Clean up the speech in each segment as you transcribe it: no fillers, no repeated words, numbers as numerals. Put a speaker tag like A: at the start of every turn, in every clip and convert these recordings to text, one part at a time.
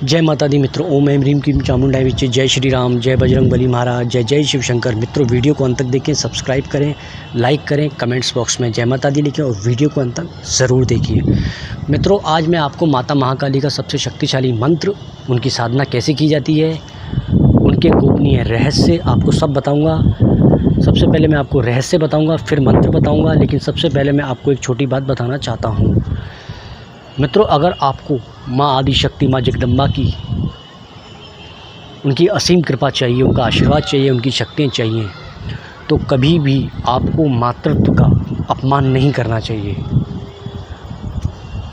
A: जय माता दी मित्रों। ओम ऐं ह्रीं क्लीं चामुंडाय विच्चे। जय श्री राम, जय बजरंग बली महाराज, जय जय शिव शंकर। मित्रों, वीडियो को अंत तक देखें, सब्सक्राइब करें, लाइक करें, कमेंट्स बॉक्स में जय माता दी लिखें और वीडियो को अंत तक ज़रूर देखिए। मित्रों, आज मैं आपको माता महाकाली का सबसे शक्तिशाली मंत्र, उनकी साधना कैसे की जाती है, उनके गोपनीय रहस्य आपको सब बताऊँगा। सबसे पहले मैं आपको रहस्य बताऊँगा, फिर मंत्र बताऊँगा, लेकिन सबसे पहले मैं आपको एक छोटी बात बताना चाहता हूँ। मित्रों, अगर आपको माँ आदिशक्ति, माँ जगदम्बा की उनकी असीम कृपा चाहिए, उनका आशीर्वाद चाहिए, उनकी शक्तियाँ चाहिए, तो कभी भी आपको मातृत्व का अपमान नहीं करना चाहिए।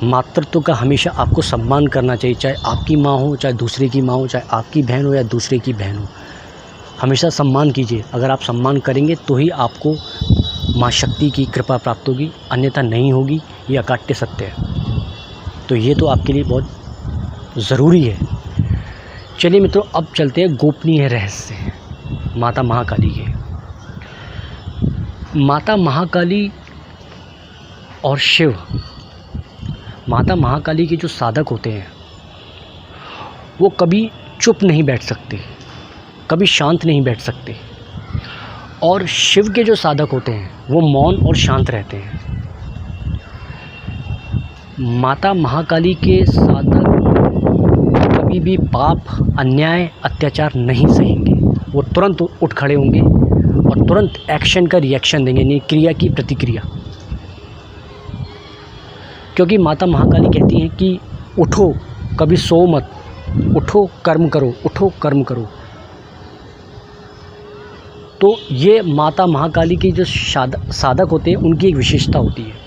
A: मातृत्व का हमेशा आपको सम्मान करना चाहिए, चाहे आपकी माँ हो, चाहे दूसरे की माँ हो, चाहे आपकी बहन हो या दूसरे की बहन हो। हमेशा सम्मान कीजिए। अगर आप सम्मान करेंगे तो ही आपको माँ शक्ति की कृपा प्राप्त होगी, अन्यथा नहीं होगी। ये अकाट्य सत्य है। तो ये तो आपके लिए बहुत ज़रूरी है। चलिए मित्रों, अब चलते हैं गोपनीय रहस्य माता महाकाली के। माता महाकाली और शिव, माता महाकाली के जो साधक होते हैं वो कभी चुप नहीं बैठ सकते, कभी शांत नहीं बैठ सकते। और शिव के जो साधक होते हैं वो मौन और शांत रहते हैं। माता महाकाली के साधक कभी भी पाप, अन्याय, अत्याचार नहीं सहेंगे। वो तुरंत उठ खड़े होंगे और तुरंत एक्शन का रिएक्शन देंगे, यानी क्रिया की प्रतिक्रिया। क्योंकि माता महाकाली कहती हैं कि उठो, कभी सो मत, उठो कर्म करो, उठो कर्म करो। तो ये माता महाकाली के जो साधक होते हैं उनकी एक विशेषता होती है।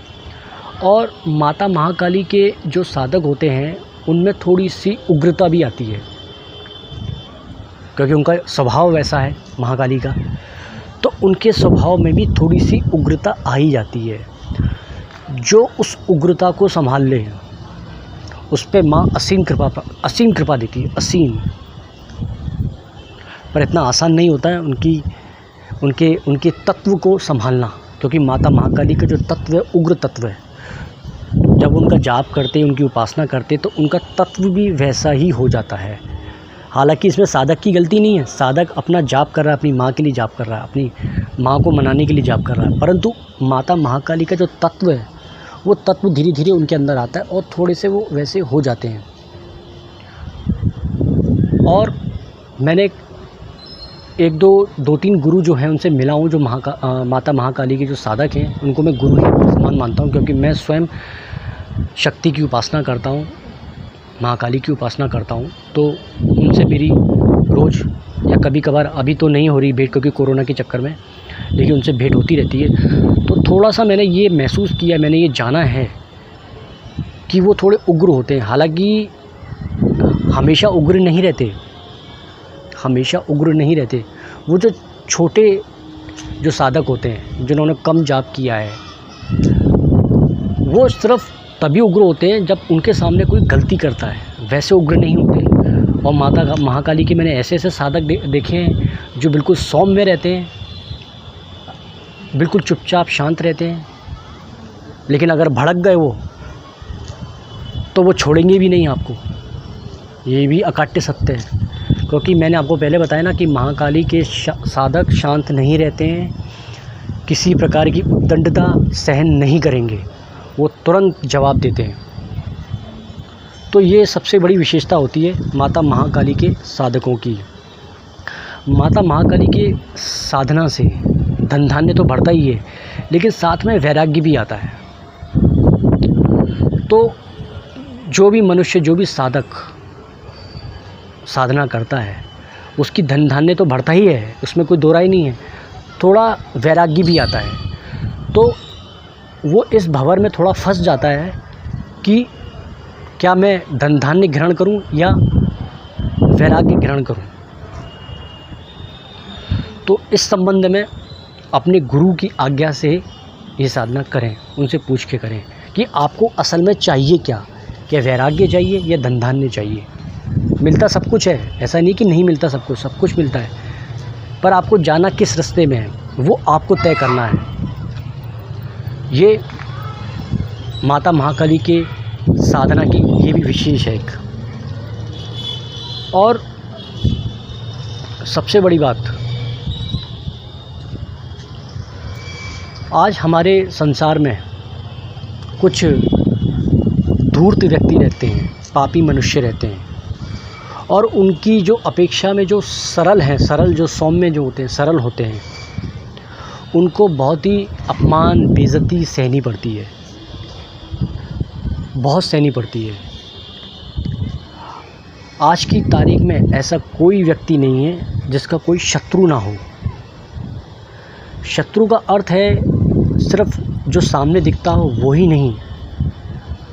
A: और माता महाकाली के जो साधक होते हैं उनमें थोड़ी सी उग्रता भी आती है, क्योंकि उनका स्वभाव वैसा है महाकाली का। तो उनके स्वभाव में भी थोड़ी सी उग्रता आ ही जाती है। जो उस उग्रता को संभाल ले उस पर माँ असीम कृपा देती है, असीम। पर इतना आसान नहीं होता है उनके तत्व को संभालना, क्योंकि माता महाकाली का जो तत्व है उग्र तत्व है। जब उनका जाप करते, उनकी उपासना करते, तो उनका तत्व भी वैसा ही हो जाता है। हालांकि इसमें साधक की गलती नहीं है। साधक अपना जाप कर रहा है, अपनी माँ के लिए जाप कर रहा है, अपनी माँ को मनाने के लिए जाप कर रहा है, परंतु माता महाकाली का जो तत्व है वो तत्व धीरे धीरे उनके अंदर आता है और थोड़े से वो वैसे हो जाते हैं। और मैंने दो तीन गुरु जो हैं उनसे मिला हूँ, जो माता महाकाली के जो साधक हैं उनको मैं गुरु ही समान मानता हूँ, क्योंकि मैं स्वयं शक्ति की उपासना करता हूँ, महाकाली की उपासना करता हूँ। तो उनसे मेरी रोज़ या कभी कभार, अभी तो नहीं हो रही भेंट क्योंकि कोरोना के चक्कर में, लेकिन उनसे भेंट होती रहती है। तो थोड़ा सा मैंने ये महसूस किया, मैंने ये जाना है कि वो थोड़े उग्र होते हैं। हालांकि हमेशा उग्र नहीं रहते, हमेशा उग्र नहीं रहते। वो जो छोटे जो साधक होते हैं, जिन्होंने कम जाप किया है, वो सिर्फ तभी उग्र होते हैं जब उनके सामने कोई गलती करता है, वैसे उग्र नहीं होते। और माता महाकाली के मैंने ऐसे ऐसे साधक देखे हैं जो बिल्कुल सौम्य रहते हैं, बिल्कुल चुपचाप शांत रहते हैं, लेकिन अगर भड़क गए वो तो वो छोड़ेंगे भी नहीं आपको। ये भी अकाट्य सत्य है, क्योंकि मैंने आपको पहले बताया ना कि महाकाली के साधक शांत नहीं रहते हैं, किसी प्रकार की उद्दंडता सहन नहीं करेंगे, वो तुरंत जवाब देते हैं। तो ये सबसे बड़ी विशेषता होती है माता महाकाली के साधकों की। माता महाकाली के साधना से धन धान्य तो बढ़ता ही है, लेकिन साथ में वैराग्य भी आता है। तो जो भी मनुष्य, जो भी साधक साधना करता है, उसकी धन धान्य तो बढ़ता ही है, उसमें कोई दो राय नहीं है। थोड़ा वैराग्य भी आता है। तो वो इस भंवर में थोड़ा फंस जाता है कि क्या मैं धन धान्य ग्रहण करूं या वैराग्य ग्रहण करूं। तो इस संबंध में अपने गुरु की आज्ञा से ये साधना करें, उनसे पूछ के करें कि आपको असल में चाहिए क्या वैराग्य चाहिए या धन धान्य चाहिए। मिलता सब कुछ है, ऐसा नहीं कि नहीं मिलता, सब कुछ मिलता है, पर आपको जाना किस रास्ते में है वो आपको तय करना है। ये माता महाकाली के साधना की ये भी विशेष है एक। और सबसे बड़ी बात, आज हमारे संसार में कुछ धूर्त व्यक्ति रहते हैं, पापी मनुष्य रहते हैं, और उनकी जो अपेक्षा में जो सरल जो सौम्य जो होते हैं, सरल होते हैं, उनको बहुत ही अपमान बेइज्जती सहनी पड़ती है, बहुत सहनी पड़ती है। आज की तारीख में ऐसा कोई व्यक्ति नहीं है जिसका कोई शत्रु ना हो। शत्रु का अर्थ है सिर्फ जो सामने दिखता हो वो ही नहीं,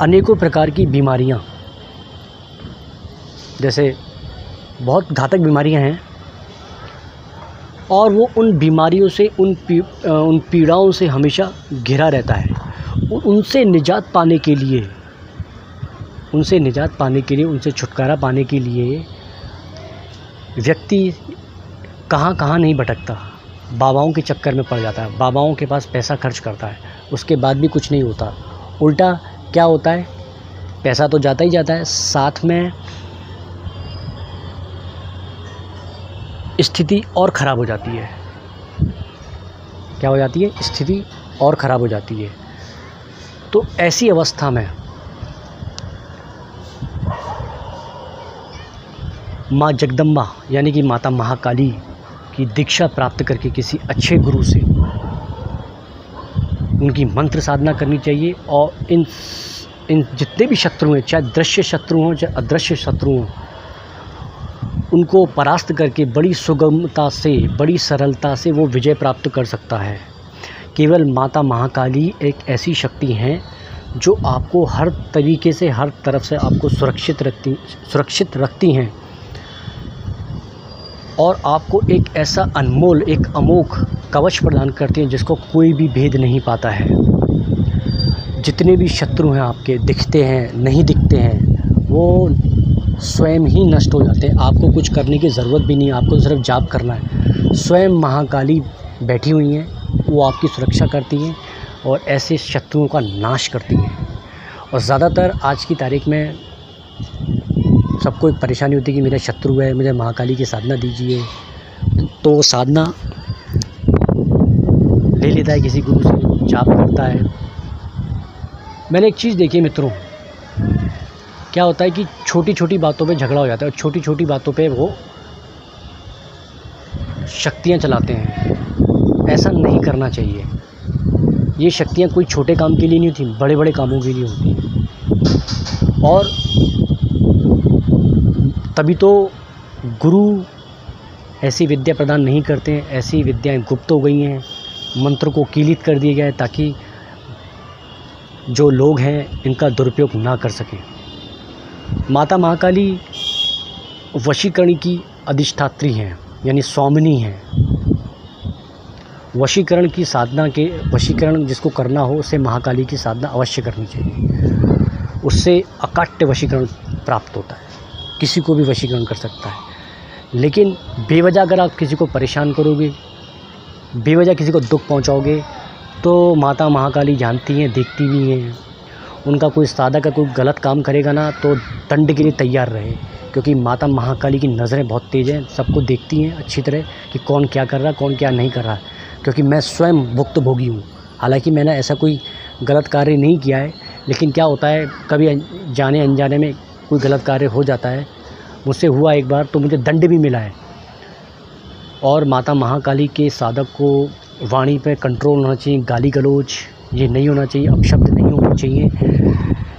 A: अनेकों प्रकार की बीमारियां, जैसे बहुत घातक बीमारियां हैं, और वो उन बीमारियों से उन पीड़ाओं से हमेशा घिरा रहता है। उनसे निजात पाने के लिए, उनसे छुटकारा पाने के लिए व्यक्ति कहाँ कहाँ नहीं भटकता, बाबाओं के चक्कर में पड़ जाता है, बाबाओं के पास पैसा खर्च करता है, उसके बाद भी कुछ नहीं होता। उल्टा क्या होता है, पैसा तो जाता ही जाता है, साथ में स्थिति और ख़राब हो जाती है। क्या हो जाती है? स्थिति और ख़राब हो जाती है। तो ऐसी अवस्था में माँ जगदम्बा यानी कि माता महाकाली की दीक्षा प्राप्त करके किसी अच्छे गुरु से उनकी मंत्र साधना करनी चाहिए, और इन जितने भी शत्रु हैं, चाहे दृश्य शत्रु हों चाहे अदृश्य शत्रु हों, उनको परास्त करके बड़ी सुगमता से, बड़ी सरलता से वो विजय प्राप्त कर सकता है। केवल माता महाकाली एक ऐसी शक्ति हैं जो आपको हर तरीके से, हर तरफ से आपको सुरक्षित रखती हैं, और आपको एक ऐसा अनमोल, एक अमोघ कवच प्रदान करती हैं जिसको कोई भी भेद नहीं पाता है। जितने भी शत्रु हैं आपके, दिखते हैं नहीं दिखते हैं, वो स्वयं ही नष्ट हो जाते हैं। आपको कुछ करने की ज़रूरत भी नहीं है, आपको सिर्फ जाप करना है। स्वयं महाकाली बैठी हुई हैं, वो आपकी सुरक्षा करती हैं और ऐसे शत्रुओं का नाश करती हैं। और ज़्यादातर आज की तारीख में सबको एक परेशानी होती है कि मेरा शत्रु है, मुझे महाकाली की साधना दीजिए, तो वो साधना ले लेता है किसी गुरु से, जाप करता है। मैंने एक चीज़ देखी है मित्रों, क्या होता है कि छोटी छोटी बातों पे झगड़ा हो जाता है, और छोटी छोटी बातों पे वो शक्तियाँ चलाते हैं। ऐसा नहीं करना चाहिए। ये शक्तियाँ कोई छोटे काम के लिए नहीं होती, बड़े बड़े कामों के लिए होती हैं। और तभी तो गुरु ऐसी विद्या प्रदान नहीं करते हैं। ऐसी विद्याएं गुप्त हो गई हैं, मंत्र को कीलित कर दिया गया है ताकि जो लोग हैं इनका दुरुपयोग ना कर सकें। माता महाकाली वशीकरण की अधिष्ठात्री हैं, यानी स्वामिनी हैं। वशीकरण की साधना के, वशीकरण जिसको करना हो उसे महाकाली की साधना अवश्य करनी चाहिए। उससे अकाट्य वशीकरण प्राप्त होता है, किसी को भी वशीकरण कर सकता है। लेकिन बेवजह अगर आप किसी को परेशान करोगे, बेवजह किसी को दुख पहुंचाओगे, तो माता महाकाली जानती हैं, देखती भी हैं। उनका कोई साधक का कोई गलत काम करेगा ना तो दंड के लिए तैयार रहे, क्योंकि माता महाकाली की नज़रें बहुत तेज़ हैं, सबको देखती हैं अच्छी तरह कि कौन क्या कर रहा है, कौन क्या नहीं कर रहा है। क्योंकि मैं स्वयं भुक्तभोगी हूँ, हालांकि मैंने ऐसा कोई गलत कार्य नहीं किया है, लेकिन क्या होता है कभी जाने अनजाने में कोई गलत कार्य हो जाता है। मुझसे हुआ एक बार, तो मुझे दंड भी मिला है। और माता महाकाली के साधक को वाणी पे कंट्रोल होना चाहिए, गाली गलौज ये नहीं होना चाहिए, अपशब्द नहीं होने चाहिए।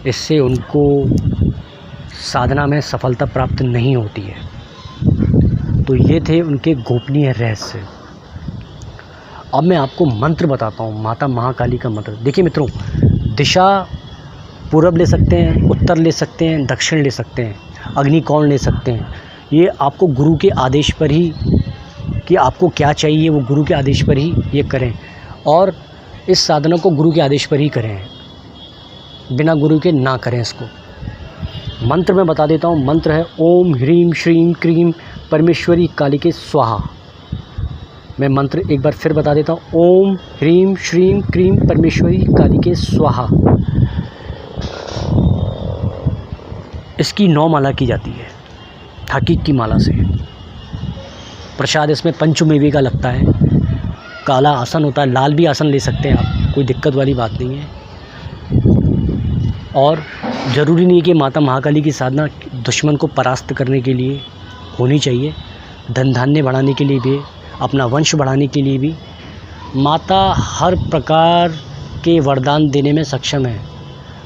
A: इससे उनको साधना में सफलता प्राप्त नहीं होती है। तो ये थे उनके गोपनीय रहस्य। अब मैं आपको मंत्र बताता हूँ, माता महाकाली का मंत्र। देखिए मित्रों, दिशा पूरब ले सकते हैं, उत्तर ले सकते हैं, दक्षिण ले सकते हैं, अग्निकोण ले सकते हैं। ये आपको गुरु के आदेश पर ही, कि आपको क्या चाहिए वो गुरु के आदेश पर ही ये करें, और इस साधना को गुरु के आदेश पर ही करें, बिना गुरु के ना करें इसको। मंत्र मैं बता देता हूँ। मंत्र है ओम ह्रीम श्रीम क्रीम परमेश्वरी कालिके स्वाहा। मैं मंत्र एक बार फिर बता देता हूँ। ओम ह्रीम श्रीम क्रीम परमेश्वरी कालिके स्वाहा। इसकी 9 माला की जाती है। हकीक की माला से। प्रसाद इसमें पंचमेवे का लगता है। काला आसन होता है, लाल भी आसन ले सकते हैं आप, कोई दिक्कत वाली बात नहीं है। और ज़रूरी नहीं है कि माता महाकाली की साधना दुश्मन को परास्त करने के लिए होनी चाहिए, धन धान्य बढ़ाने के लिए भी, अपना वंश बढ़ाने के लिए भी। माता हर प्रकार के वरदान देने में सक्षम है।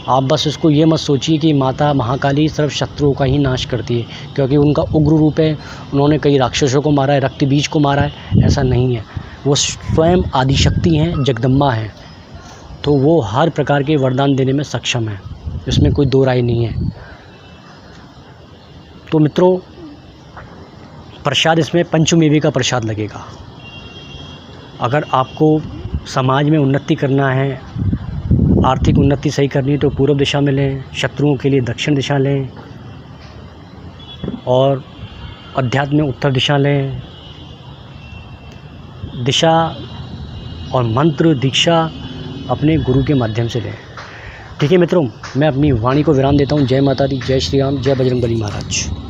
A: आप बस उसको ये मत सोचिए कि माता महाकाली सिर्फ शत्रुओं का ही नाश करती है, क्योंकि उनका उग्र रूप है, उन्होंने कई राक्षसों को मारा है, रक्त बीज को मारा है, ऐसा नहीं है। वो स्वयं आदिशक्ति हैं, जगदम्बा हैं, तो वो हर प्रकार के वरदान देने में सक्षम है, इसमें कोई दो राय नहीं है। तो मित्रों, प्रसाद इसमें पंचमेवे का प्रसाद लगेगा। अगर आपको समाज में उन्नति करना है, आर्थिक उन्नति सही करनी है, तो पूर्व दिशा में लें, शत्रुओं के लिए दक्षिण दिशा लें, और अध्यात्म में उत्तर दिशा लें। दिशा और मंत्र दीक्षा अपने गुरु के माध्यम से लें। ठीक है मित्रों, मैं अपनी वाणी को विराम देता हूँ। जय माता दी, जय श्री राम, जय बजरंगबली महाराज।